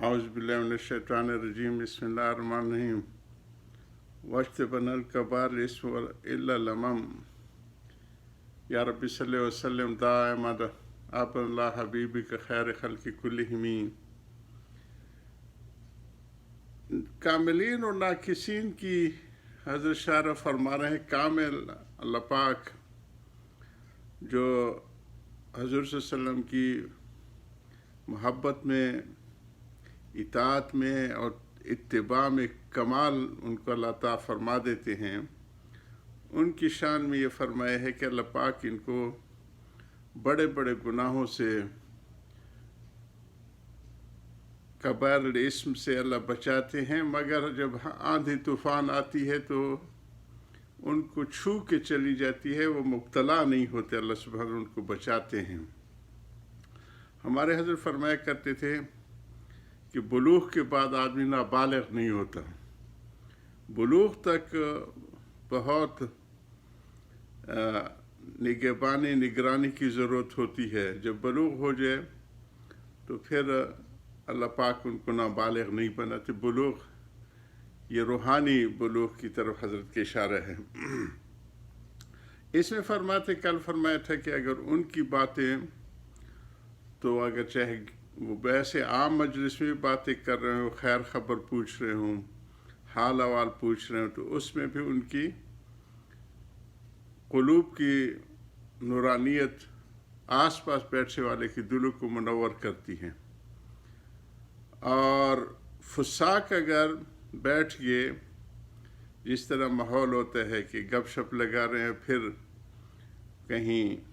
اعوذ باللہ من الشیطان الرجیم بسم اللہ الرحمن الرحیم واجتنبنا الکبائر الاسم الا اللمم یا رب صلی وسلم دائما آپ اللہ حبیبک خیر خلق کلہم. کاملین اور ناقصین کی حضرت شارع فرما رہے ہیں. کامل اللہ پاک جو حضور صلی اللہ علیہ وسلم کی محبت میں، اطاعت میں اور اتباع میں کمال ان کو اللہ تعالیٰ فرما دیتے ہیں. ان کی شان میں یہ فرمایا ہے کہ اللہ پاک ان کو بڑے بڑے گناہوں سے، کبائر الاسم سے اللہ بچاتے ہیں، مگر جب آندھی طوفان آتی ہے تو ان کو چھو کے چلی جاتی ہے، وہ مبتلا نہیں ہوتے، اللہ سبحانہ ان کو بچاتے ہیں. ہمارے حضرت فرمایا کرتے تھے کہ بلوغ کے بعد آدمی نابالغ نہیں ہوتا. بلوغ تک بہت نگرانی کی ضرورت ہوتی ہے. جب بلوغ ہو جائے تو پھر اللہ پاک ان کو نابالغ نہیں بناتے. بلوغ یہ روحانی بلوغ کی طرف حضرت کے اشارہ ہے. اس میں فرماتے، کل فرمایا تھا کہ اگر ان کی باتیں، تو اگر چاہے وہ ویسے عام مجلس میں باتیں کر رہے ہوں، خیر خبر پوچھ رہے ہوں، حال احوال پوچھ رہے ہوں، تو اس میں بھی ان کی قلوب کی نورانیت آس پاس بیٹھنے والے کے دلوں کو منور کرتی ہیں. اور فساق اگر بیٹھ گئے، جس طرح ماحول ہوتا ہے کہ گپ شپ لگا رہے ہیں، پھر کہیں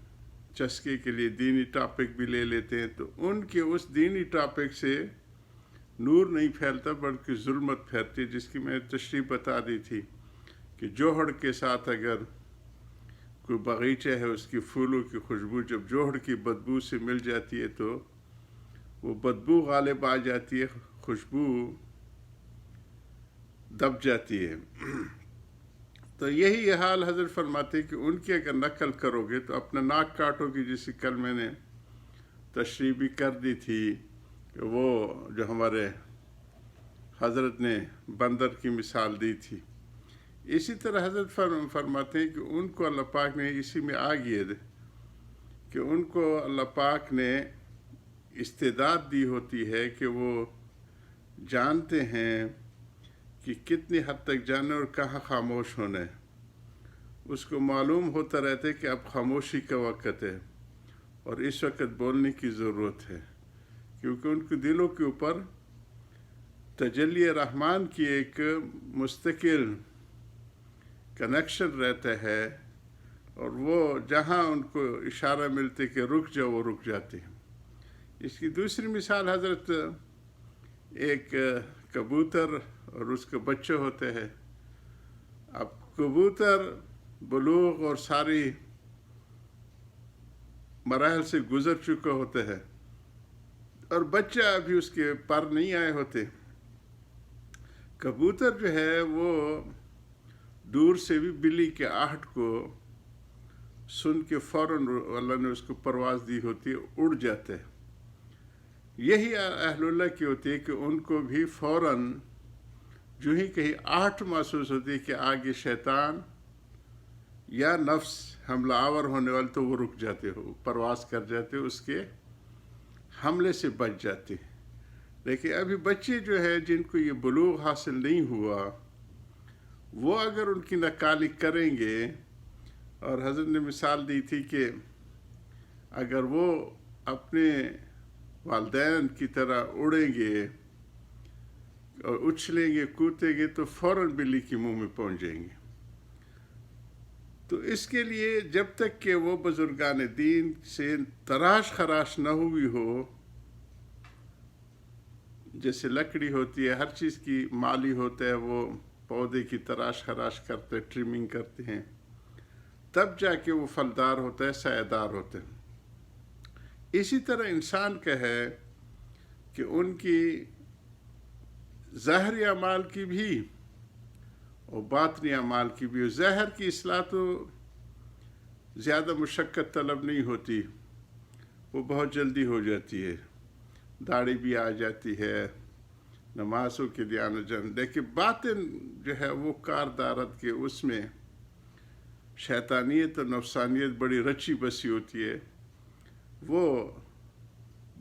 چسکے کے لیے دینی ٹاپک بھی لے لیتے ہیں، تو ان کے اس دینی ٹاپک سے نور نہیں پھیلتا بلکہ ظلمت پھیلتی، جس کی میں تشریح بتا دی تھی کہ جوہر کے ساتھ اگر کوئی باغیچہ ہے، اس کی پھولوں کی خوشبو جب جوہر کی بدبو سے مل جاتی ہے تو وہ بدبو غالب آ جاتی ہے، خوشبو دب جاتی ہے. تو یہی حال حضرت فرماتے ہیں کہ ان کی اگر نقل کرو گے تو اپنا ناک کاٹو گے، جیسے کل میں نے تشریح بھی کر دی تھی کہ وہ جو ہمارے حضرت نے بندر کی مثال دی تھی. اسی طرح حضرت فرماتے ہیں کہ ان کو اللہ پاک نے اسی میں آ گئے کہ ان کو اللہ پاک نے استعداد دی ہوتی ہے کہ وہ جانتے ہیں کہ کتنی حد تک جانے اور کہاں خاموش ہونا ہے. اس کو معلوم ہوتا رہتا ہے کہ اب خاموشی کا وقت ہے اور اس وقت بولنے کی ضرورت ہے، کیونکہ ان کے دلوں کے اوپر تجلی رحمان کی ایک مستقل کنیکشن رہتا ہے، اور وہ جہاں ان کو اشارہ ملتے کہ رک جاؤ، وہ رک جاتے ہیں. اس کی دوسری مثال حضرت ایک کبوتر اور اس کے بچے ہوتے ہیں. اب کبوتر بلوغ اور ساری مراحل سے گزر چکا ہوتا ہے، اور بچہ ابھی اس کے پر نہیں آئے ہوتے. کبوتر جو ہے وہ دور سے بھی بلی کے آہٹ کو سن کے فوراً اللہ نے اس کو پرواز دی ہوتی ہے، اڑ جاتے ہیں. یہی اہل اللہ کی ہوتی ہے کہ ان کو بھی فوراً جو ہی کہیں آہٹ محسوس ہوتی ہے کہ آگے شیطان یا نفس حملہ آور ہونے والے، تو وہ رک جاتے ہو، پرواز کر جاتے ہو، اس کے حملے سے بچ جاتے. لیکن ابھی بچے جو ہے جن کو یہ بلوغ حاصل نہیں ہوا، وہ اگر ان کی نقالی کریں گے، اور حضرت نے مثال دی تھی کہ اگر وہ اپنے والدین کی طرح اڑیں گے اور اچھلیں گے، کودیں گے، تو فوراً بلی کے منہ میں پہنچ جائیں گے. تو اس کے لیے جب تک کہ وہ بزرگان دین سے تراش خراش نہ ہوئی ہو، جیسے لکڑی ہوتی ہے، ہر چیز کی مالی ہوتا ہے، وہ پودے کی تراش خراش کرتے، ٹریمنگ کرتے ہیں، تب جا کے وہ پھلدار ہوتا ہے، سایہ دار ہوتا ہے. اسی طرح انسان کا ہے کہ ان کی ظاہری اعمال کی بھی اور باطنی اعمال کی بھی. ظاہر کی اصلاح تو زیادہ مشقت طلب نہیں ہوتی، وہ بہت جلدی ہو جاتی ہے. داڑھی بھی آ جاتی ہے، نمازوں کے دھیان جن، لیکن باطن جو ہے وہ کاردارت کے اس میں شیطانیت اور نفسانیت بڑی رچی بسی ہوتی ہے، وہ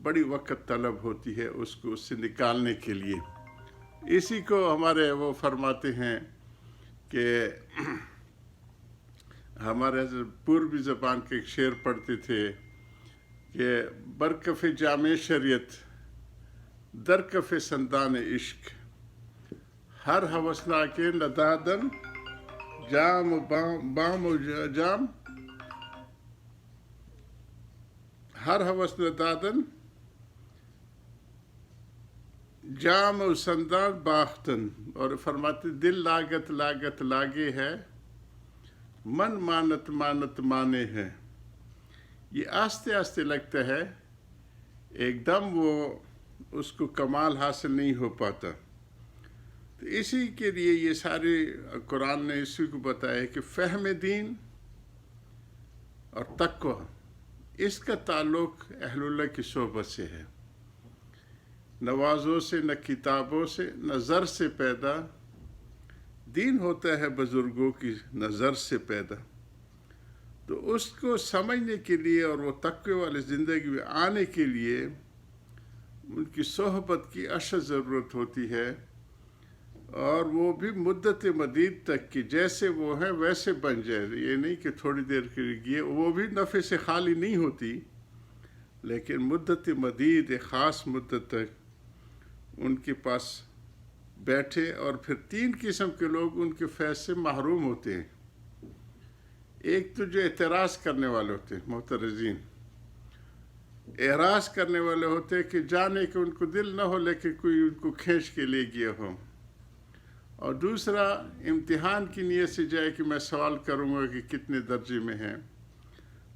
بڑی وقت طلب ہوتی ہے اس کو اس سے نکالنے کے لیے۔ اسی کو ہمارے وہ فرماتے ہیں کہ ہمارے پوربی زبان کے ایک شعر پڑھتے تھے کہ برکف جامع شریعت درکف سندان عشق، ہر ہوسنا کے ندادن جام بام و جام، ہر ہوس ندادن جام و سندان باختن، اور فرماتے دل لاگت لاگت لاگے ہے، من مانت مانت مانے ہے۔ یہ آہستہ آہستہ لگتا ہے، ایک دم وہ اس کو کمال حاصل نہیں ہو پاتا۔ تو اسی کے لیے یہ سارے قرآن نے اسی کو بتایا کہ فہم دین اور تقوی، اس کا تعلق اہل اللہ کی صحبت سے ہے، نوازوں سے، نہ کتابوں سے، نہ زر سے پیدا، دین ہوتا ہے بزرگوں کی نظر سے پیدا۔ تو اس کو سمجھنے کے لیے اور وہ تقوی والی زندگی میں آنے کے لیے ان کی صحبت کی اشد ضرورت ہوتی ہے، اور وہ بھی مدت مدید تک کہ جیسے وہ ہیں ویسے بن جائے۔ یہ نہیں کہ تھوڑی دیر کے لیے، وہ بھی نفع سے خالی نہیں ہوتی، لیکن مدت مدید ایک خاص مدت تک ان کے پاس بیٹھے۔ اور پھر تین قسم کے لوگ ان کے فیض سے محروم ہوتے ہیں۔ ایک تو جو اعتراض کرنے والے ہوتے ہیں، معترضین، اعراض کرنے والے ہوتے ہیں کہ جانے کہ ان کو دل نہ ہو لیکن کوئی ان کو کھینچ کے لے گیا ہو۔ اور دوسرا امتحان کی نیت سے جائے کہ میں سوال کروں گا کہ کتنے درجے میں ہیں۔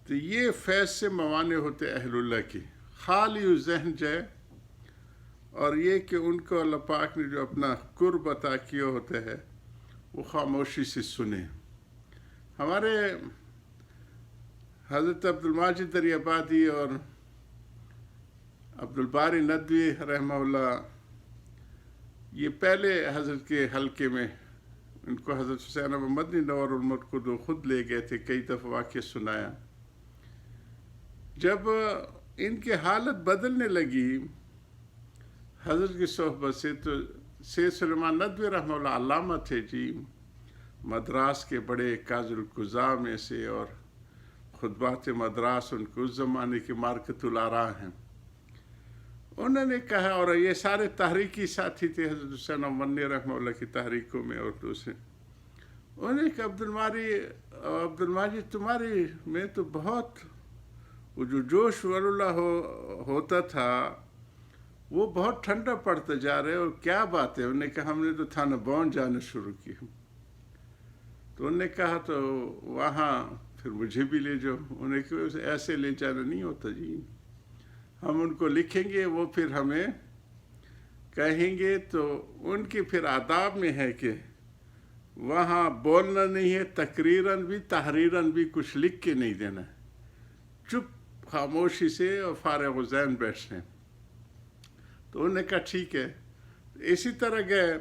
تو یہ فیض سے موانع ہوتے اہل اللہ کی، خالی ذہن جائے، اور یہ کہ ان کو اللہ پاک نے جو اپنا قرب عطا کیا ہوتا ہے وہ خاموشی سے سنیں۔ ہمارے حضرت عبدالماجد دریابادی اور عبدالباری ندوی رحمہ اللہ، یہ پہلے حضرت کے حلقے میں ان کو حضرت حسین احمد مدنی نور الملک کو دو خود لے گئے تھے، کئی دفعہ واقعہ سنایا۔ جب ان کی حالت بدلنے لگی حضرت کی صحبت سے، تو سید سلیمان ندوی رحمہ اللہ علامہ تھے جی، مدراس کے بڑے کاظ القضاء میں سے، اور خطبات مدراس ان کو اس زمانے کے مارکت الآراء ہیں۔ انہوں نے کہا، اور یہ سارے تحریکی ساتھی تھے حضرت حسین احمد مدنی رحمہ اللہ کی تحریکوں میں اور دوسرے، انہوں نے کہا عبدالماجد تمہاری میں تو بہت وہ جو جوش اللہ ہوتا تھا وہ بہت ٹھنڈا پڑتا جا رہا ہے، اور کیا بات ہے؟ انہوں نے کہا ہم نے تو تھانہ بون جانا شروع کیا۔ تو انہوں نے کہا تو وہاں پھر مجھے بھی لے جاؤ۔ انہوں نے کہا ایسے لے جانا نہیں ہوتا جی، ہم ان کو لکھیں گے، وہ پھر ہمیں کہیں گے۔ تو ان کے پھر آداب میں ہے کہ وہاں بولنا نہیں ہے، تقریراً بھی تحریراً بھی کچھ لکھ کے نہیں دینا، چپ خاموشی سے اور فارغ الذہن بیٹھنے۔ تو انہوں نے کہا ٹھیک ہے۔ اسی طرح گئے،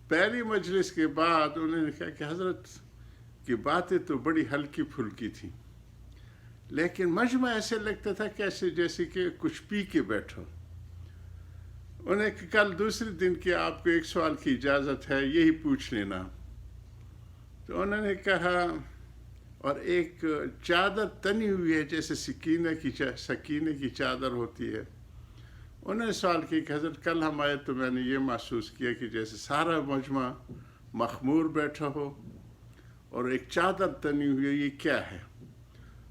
پہلی مجلس کے بعد انہوں نے کہا کہ حضرت کی باتیں تو بڑی ہلکی پھلکی تھیں، لیکن مجمع ایسے لگتا تھا جیسے کہ کچھ پی کے بیٹھو۔ انہیں کہ کل دوسرے دن کی آپ کو ایک سوال کی اجازت ہے، یہی پوچھ لینا۔ تو انہوں نے کہا، اور ایک چادر تنی ہوئی ہے جیسے سکینہ کی چادر ہوتی ہے۔ انہوں نے سوال کیا کہ حضرت کل ہم آئے تو میں نے یہ محسوس کیا کہ جیسے سارا مجمع مخمور بیٹھا ہو اور ایک چادر تنی ہوئی ہے، یہ کیا ہے؟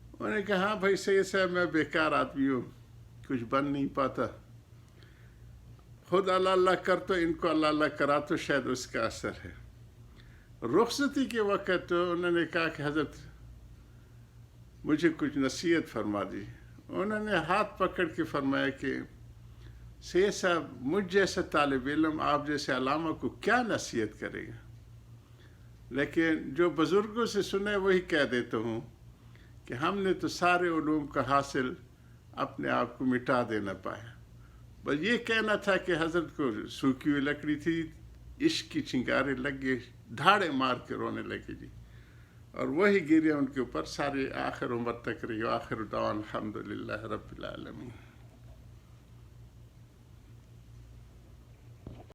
انہوں نے کہا ہاں بھائی سید صاحب، میں بیکار آدمی ہوں، کچھ بن نہیں پاتا، خود اللہ اللہ کر تو ان کو اللہ اللہ کرا تو شاید اس کا اثر ہے۔ رخصتی کے وقت انہوں نے کہا کہ حضرت مجھے کچھ نصیحت فرما دی۔ انہوں نے ہاتھ پکڑ کے فرمایا کہ سید صاحب، مجھ جیسا طالب علم آپ جیسے علامہ کو کیا نصیحت کرے گا، لیکن جو بزرگوں سے سنے وہی کہہ دیتا ہوں کہ ہم نے تو سارے علوم کا حاصل اپنے آپ کو مٹا دینا پایا، بس یہ کہنا تھا کہ حضرت کو سوکھی ہوئی لکڑی تھی، عشق کی چنگاریں لگ گئے، دھاڑے مار کے رونے لگے جی، اور وہی گریا ان کے اوپر سارے آخر عمر تک رہی. آخر دعوانا الحمدللہ رب العالمین.